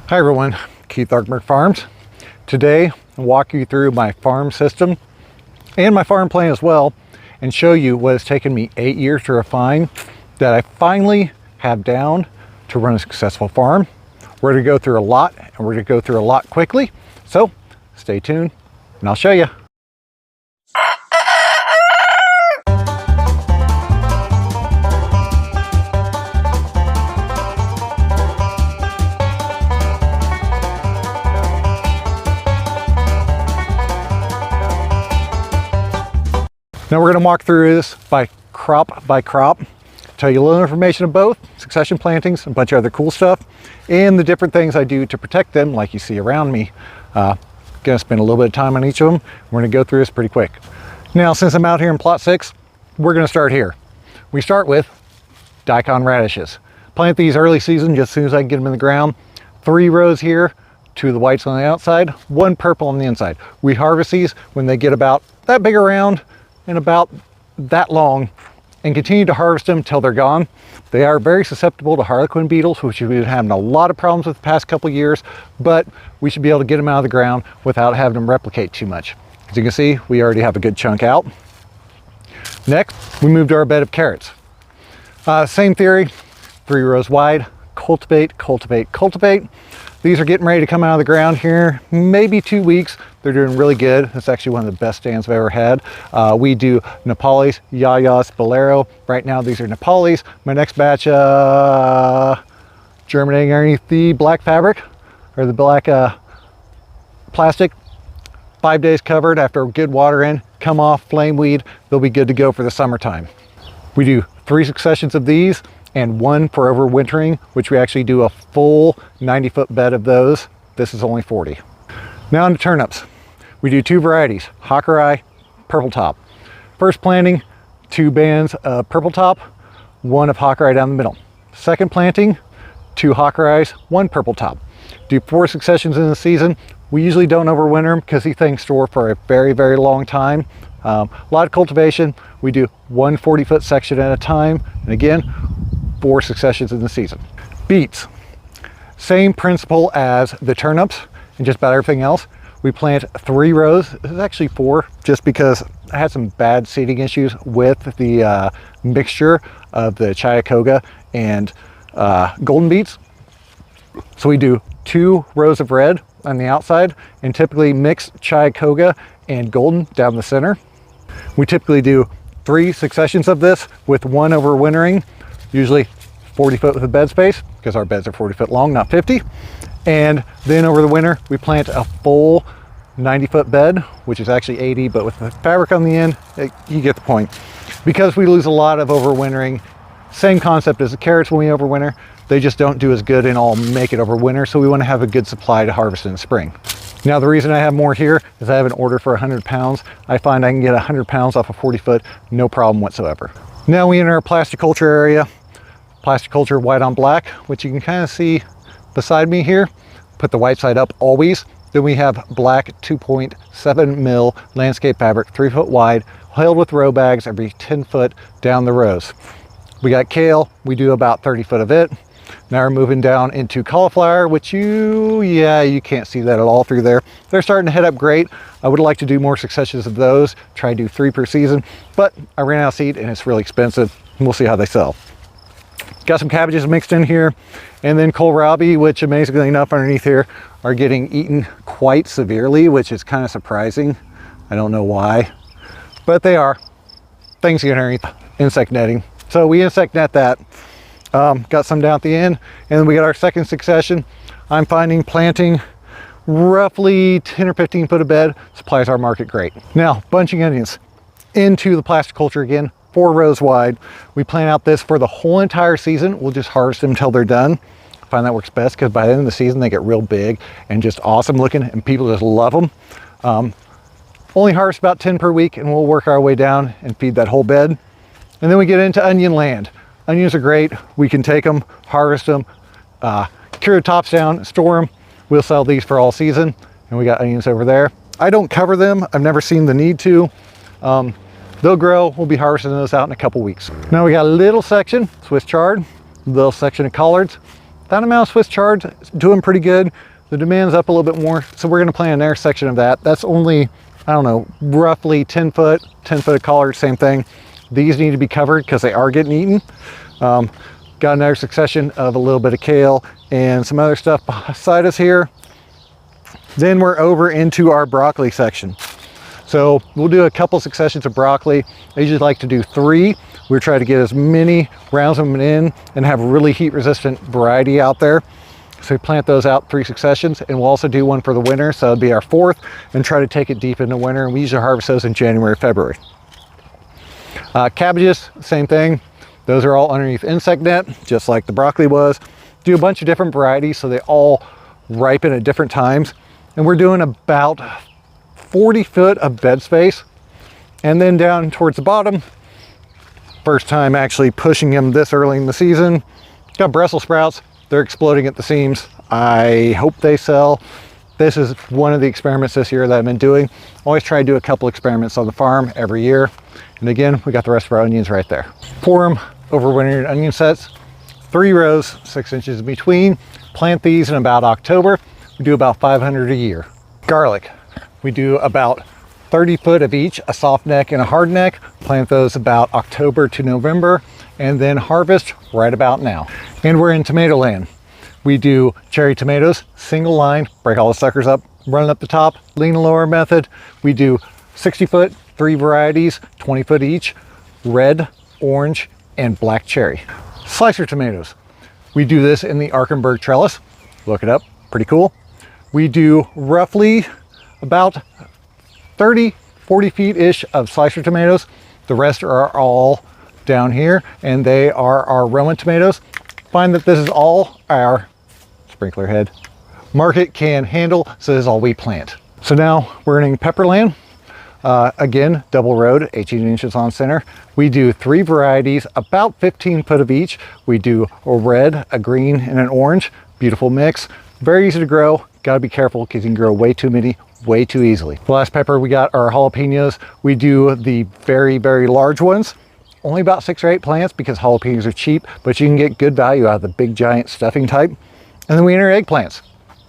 Hi everyone, Keith Arkberg Farms. Today I'll walk you through my farm system and my farm plan as well and show you what has taken me 8 years to refine that I finally have down to run a successful farm. We're going to go through a lot and we're going to go through a lot quickly. So stay tuned and I'll show you. Now we're going to walk through this by crop, tell you a little information of both, succession plantings, a bunch of other cool stuff, and the different things I do to protect them like you see around me. Going to spend a little bit of time on each of them. We're going to go through this pretty quick. Now since I'm out here in plot 6, we're going to start here. We start with daikon radishes. Plant these early season just as soon as I can get them in the ground. 3 rows here, 2 of the whites on the outside, 1 purple on the inside. We harvest these when they get about that big around and about that long and continue to harvest them till they're gone. They are very susceptible to harlequin beetles, which we've been having a lot of problems with the past couple years, but we should be able to get them out of the ground without having them replicate too much. As you can see, we already have a good chunk out. Next, we move to our bed of carrots. Same theory, 3 rows wide, cultivate, cultivate, cultivate. These are getting ready to come out of the ground here, maybe 2 weeks. They're doing really good. It's actually one of the best stands I've ever had. We do Nepalis, Yayas, Bolero. Right now these are Nepalis. My next batch germinating underneath the black fabric or the black plastic. 5 days covered after good water in, come off, flame weed. They'll be good to go for the summertime. We do 3 successions of these and 1 for overwintering, which we actually do a full 90-foot bed of those. This is only 40. Now on to turnips. We do 2 varieties, Hawkeye, purple top. First planting, 2 bands of purple top, 1 of Hawkeye down the middle. Second planting, 2 Hawkeyes, 1 purple top. Do 4 successions in the season. We usually don't overwinter them because these things store for a very, very long time. A lot of cultivation. We do 1 40-foot section at a time. And again, 4 successions in the season. Beets, same principle as the turnips and just about everything else. We plant 3 rows. This is actually 4 just because I had some bad seeding issues with the mixture of the Chayakoga and golden beets. So we do 2 rows of red on the outside and typically mix Chayakoga and golden down the center. We typically do 3 successions of this with 1 overwintering, usually 40 foot with a bed space because our beds are 40 foot long, not 50. And then over the winter, we plant a full 90-foot bed, which is actually 80, but with the fabric on the end, you get the point. Because we lose a lot of overwintering, same concept as the carrots when we overwinter, they just don't do as good and all make it over winter, so we want to have a good supply to harvest in the spring. Now the reason I have more here is I have an order for 100 pounds. I find I can get 100 pounds off a 40 foot, no problem whatsoever. Now we enter our plasticulture area. Plasticulture white on black, which you can kind of see beside me here. Put the white side up always. Then we have black 2.7 mil landscape fabric, 3 foot wide, held with row bags every 10 foot down the rows. We got kale, we do about 30 foot of it. Now we're moving down into cauliflower, which you can't see that at all through there. They're starting to head up great. I would like to do more successions of those, try to do 3 per season, but I ran out of seed and it's really expensive. We'll see how they sell. Got some cabbages mixed in here, and then kohlrabi, which amazingly enough underneath here are getting eaten quite severely, which is kind of surprising. I don't know why, but they are. Things get underneath insect netting. So we insect net that. Got some down at the end, and then we got our second succession. I'm finding planting roughly 10 or 15 foot of bed supplies our market great. Now, bunching onions into the plasticulture again. 4 rows wide. We plant out this for the whole entire season. We'll just harvest them until they're done. I find that works best because by the end of the season they get real big and just awesome looking and people just love them. Only harvest about 10 per week and we'll work our way down and feed that whole bed. And then we get into onion land. Onions are great. We can take them, harvest them, cure the tops down, store them. We'll sell these for all season. And we got onions over there. I don't cover them. I've never seen the need to. They'll grow. We'll be harvesting those out in a couple weeks. Now we got a little section, Swiss chard, little section of collards, that amount of Swiss chard is doing pretty good. The demand's up a little bit more, so we're gonna plant an intersection of that. That's only, I don't know, roughly 10 foot of collards, same thing. These need to be covered because they are getting eaten. Got another succession of a little bit of kale and some other stuff beside us here. Then we're over into our broccoli section. So we'll do a couple successions of broccoli. I usually like to do 3. We're trying to get as many rounds of them in and have a really heat resistant variety out there. So we plant those out 3 successions, and we'll also do one for the winter. So it'll be our 4th, and try to take it deep into winter. And we usually harvest those in January, February. Cabbages, same thing. Those are all underneath insect net, just like the broccoli was. Do a bunch of different varieties so they all ripen at different times. And we're doing about 40 foot of bed space. And then down towards the bottom, first time actually pushing them this early in the season, got Brussels sprouts. They're exploding at the seams. I hope they sell. This is one of the experiments this year that I've been doing. Always try to do a couple experiments on the farm every year. And again, we got the rest of our onions right there. 4 overwintered onion sets, 3 rows, 6 inches in between. Plant these in about October. We do about 500 a year. Garlic, we do about 30 foot of each, a soft neck and a hard neck. Plant those about October to November, and then harvest right about now. And we're in tomato land. We do cherry tomatoes, single line, break all the suckers up, run up the top, lean and lower method. We do 60 foot, 3 varieties, 20 foot each, red, orange, and black cherry. Slicer tomatoes. We do this in the Arkenberg trellis. Look it up, pretty cool. We do roughly about 30, 40 feet-ish of slicer tomatoes. The rest are all down here, and they are our Roman tomatoes. Find that this is all our sprinkler head market can handle, so this is all we plant. So now we're in pepperland. Again, double road, 18 inches on center. We do 3 varieties, about 15 foot of each. We do a red, a green, and an orange. Beautiful mix. Very easy to grow. Gotta be careful because you can grow way too many, way too easily. The last pepper, we got our jalapenos. We do the very, very large ones. Only about 6 or 8 plants because jalapenos are cheap, but you can get good value out of the big giant stuffing type. And then we enter eggplants.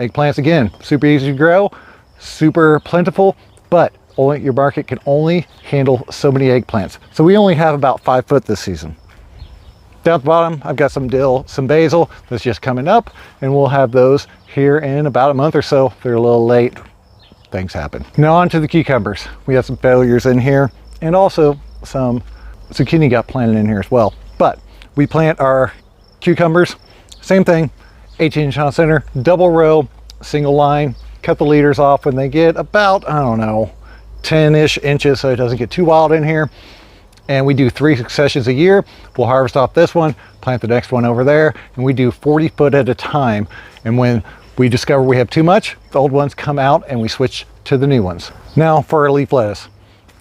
Eggplants, again, super easy to grow, super plentiful, but your market can only handle so many eggplants. So we only have about 5 foot this season. Down at the bottom, I've got some dill, some basil that's just coming up, and we'll have those here in about a month or so. They're a little late, things happen. Now on to the cucumbers. We have some failures in here, and also some zucchini got planted in here as well. But we plant our cucumbers, same thing, 18 inch on center, double row, single line, cut the leaders off when they get about, I don't know, 10-ish inches so it doesn't get too wild in here. And we do 3 successions a year. We'll harvest off this one, plant the next one over there, and we do 40 foot at a time. And when we discover we have too much, the old ones come out and we switch to the new ones. Now for our leaf lettuce.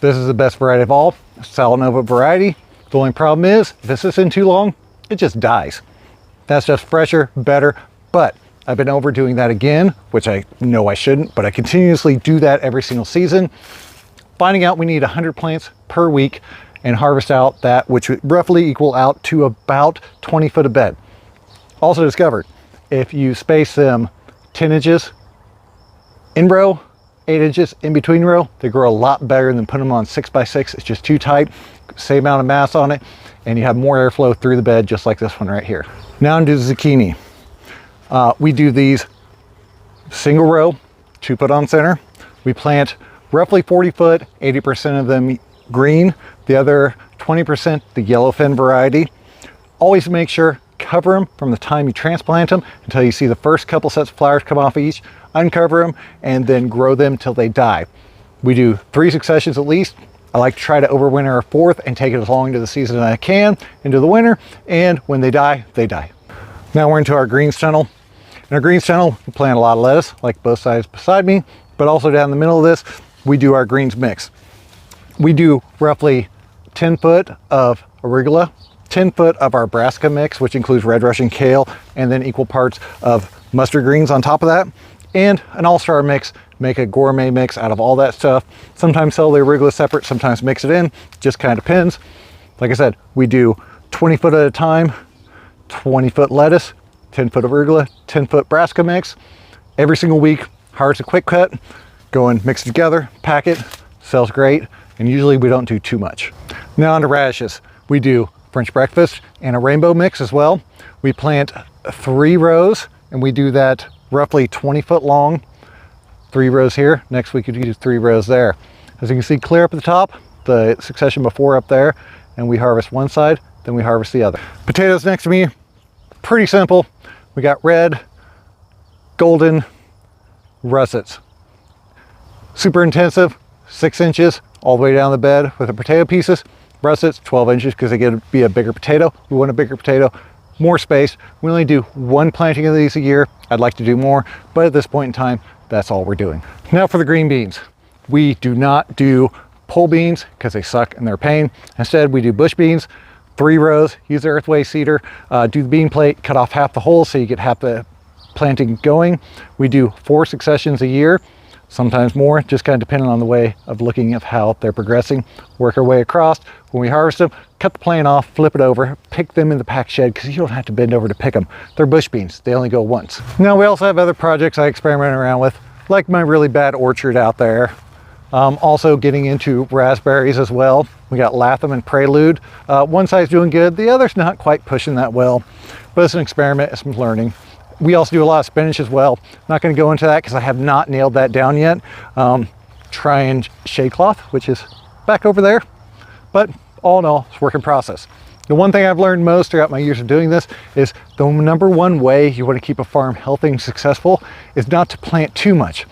This is the best variety of all, Salanova variety. The only problem is, if this is in too long, it just dies. That's just fresher, better, but I've been overdoing that again, which I know I shouldn't, but I continuously do that every single season. Finding out we need 100 plants per week and harvest out that, which would roughly equal out to about 20 foot of bed. Also discovered, if you space them 10 inches in row, 8 inches in between row, they grow a lot better than putting them on 6 by 6. It's just too tight, same amount of mass on it, and you have more airflow through the bed, just like this one right here. Now into the zucchini. We do these single row, 2 foot on center. We plant roughly 40 foot, 80% of them green, the other 20% the yellowfin variety. Always make sure, cover them from the time you transplant them until you see the first couple sets of flowers come off each, uncover them, and then grow them till they die. We do 3 successions at least. I like to try to overwinter a 4th and take it as long into the season as I can, into the winter, and when they die, they die. Now we're into our greens tunnel. In our greens tunnel, we plant a lot of lettuce, like both sides beside me, but also down the middle of this, we do our greens mix. We do roughly 10 foot of arugula, 10 foot of our brassica mix, which includes red Russian kale, and then equal parts of mustard greens on top of that, and an all-star mix. Make a gourmet mix out of all that stuff. Sometimes sell the arugula separate, sometimes mix it in, just kind of depends. Like I said, we do 20 foot at a time, 20 foot lettuce, 10-foot of arugula, 10-foot brassica mix. Every single week, harvest a quick cut, go and mix it together, pack it, sells great, and usually we don't do too much. Now on to radishes. We do French breakfast and a rainbow mix as well. We plant 3 rows, and we do that roughly 20 foot long. 3 rows here. Next week we do 3 rows there. As you can see clear up at the top, the succession before up there, and we harvest one side, then we harvest the other. Potatoes next to me, pretty simple. We got red, golden, russets. Super intensive, 6 inches all the way down the bed with the potato pieces. Russets, 12 inches because they get to be a bigger potato. We want a bigger potato, more space. We only do 1 planting of these a year. I'd like to do more, but at this point in time, that's all we're doing. Now for the green beans. We do not do pole beans because they suck and they're a pain. Instead, we do bush beans, 3 rows, use the earthway seeder, do the bean plate, cut off half the holes so you get half the planting going. We do 4 successions a year, sometimes more, just kind of depending on the way of looking at how they're progressing. Work our way across. When we harvest them, cut the plant off, flip it over, pick them in the pack shed because you don't have to bend over to pick them. They're bush beans, they only go once. Now we also have other projects I experiment around with, like my really bad orchard out there. Also getting into raspberries as well. We got Latham and Prelude. One side's doing good, the other's not quite pushing that well, but it's an experiment, it's some learning. We also do a lot of spinach as well. Not going to go into that because I have not nailed that down yet. Try and shade cloth, which is back over there, but all in all, it's a work in process. The one thing I've learned most throughout my years of doing this is the number one way you want to keep a farm healthy and successful is not to plant too much.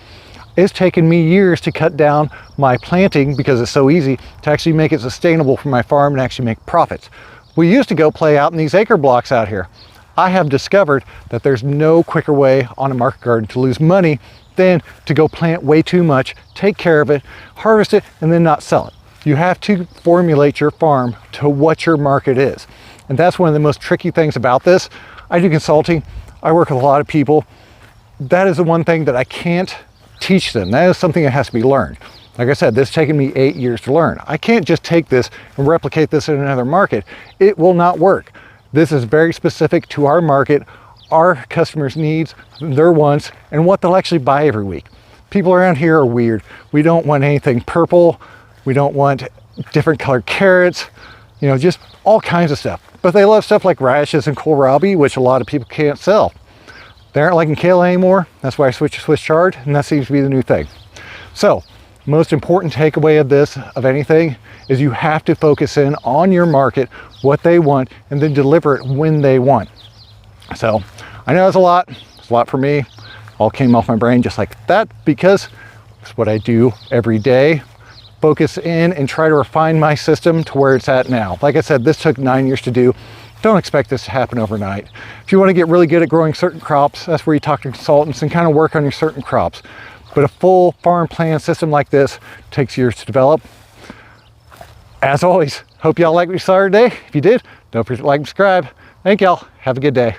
It's taken me years to cut down my planting because it's so easy to actually make it sustainable for my farm and actually make profits. We used to go play out in these acre blocks out here. I have discovered that there's no quicker way on a market garden to lose money than to go plant way too much, take care of it, harvest it, and then not sell it. You have to formulate your farm to what your market is. And that's one of the most tricky things about this. I do consulting, I work with a lot of people. That is the one thing that I can't teach them. That is something that has to be learned. Like I said, this has taken me 8 years to learn. I can't just take this and replicate this in another market. It will not work. This is very specific to our market, our customers' needs, their wants, and what they'll actually buy every week. People around here are weird. We don't want anything purple. We don't want different colored carrots, you know, just all kinds of stuff. But they love stuff like radishes and kohlrabi, which a lot of people can't sell. They aren't liking kale anymore. That's why I switched to Swiss chard, and that seems to be the new thing. So, most important takeaway of this, of anything, is you have to focus in on your market, what they want, and then deliver it when they want. So, I know it's a lot for me. All came off my brain just like that because it's what I do every day. Focus in and try to refine my system to where it's at now. Like I said, this took 9 years to do. Don't expect this to happen overnight. If you want to get really good at growing certain crops, that's where you talk to consultants and kind of work on your certain crops. But a full farm plan system like this takes years to develop. As always, hope y'all like what you saw today. If you did, don't forget to like and subscribe. Thank y'all. Have a good day.